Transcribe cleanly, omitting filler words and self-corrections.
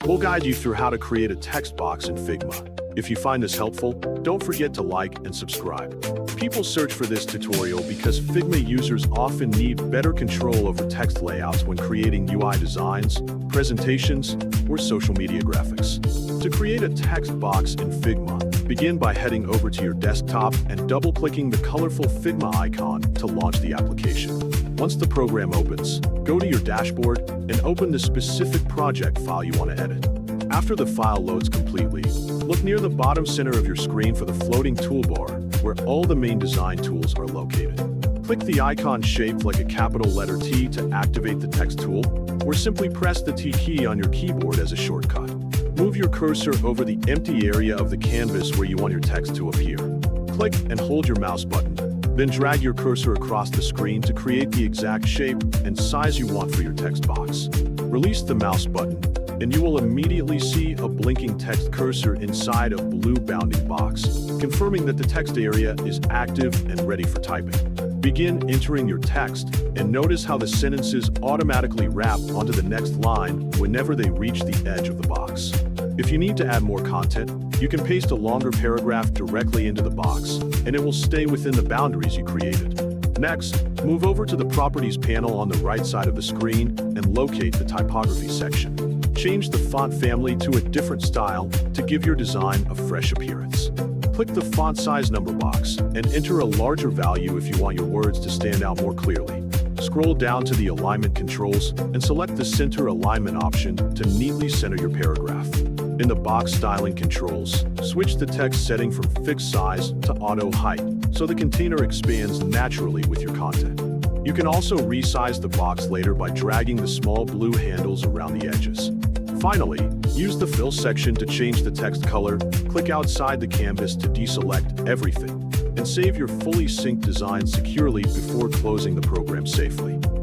We'll guide you through how to create a text box in Figma. If you find this helpful, don't forget to like and subscribe. People search for this tutorial because Figma users often need better control over text layouts when creating UI designs, presentations, or social media graphics. To create a text box in Figma, begin by heading over to your desktop and double-clicking the colorful Figma icon to launch the application. Once the program opens, go to your dashboard and open the specific project file you want to edit. After the file loads completely, look near the bottom center of your screen for the floating toolbar where all the main design tools are located. Click the icon shaped like a capital letter T to activate the text tool, or simply press the T key on your keyboard as a shortcut. Move your cursor over the empty area of the canvas where you want your text to appear. Click and hold your mouse button, then drag your cursor across the screen to create the exact shape and size you want for your text box. Release the mouse button, and you will immediately see a blinking text cursor inside a blue bounding box, confirming that the text area is active and ready for typing. Begin entering your text, and notice how the sentences automatically wrap onto the next line whenever they reach the edge of the box. If you need to add more content, you can paste a longer paragraph directly into the box, and it will stay within the boundaries you created. Next, move over to the Properties panel on the right side of the screen and locate the Typography section. Change the font family to a different style to give your design a fresh appearance. Click the font size number box and enter a larger value if you want your words to stand out more clearly. Scroll down to the alignment controls and select the center alignment option to neatly center your paragraph. In the box styling controls, switch the text setting from fixed size to auto height so the container expands naturally with your content. You can also resize the box later by dragging the small blue handles around the edges. Finally, use the fill section to change the text color, click outside the canvas to deselect everything, and save your fully synced design securely before closing the program safely.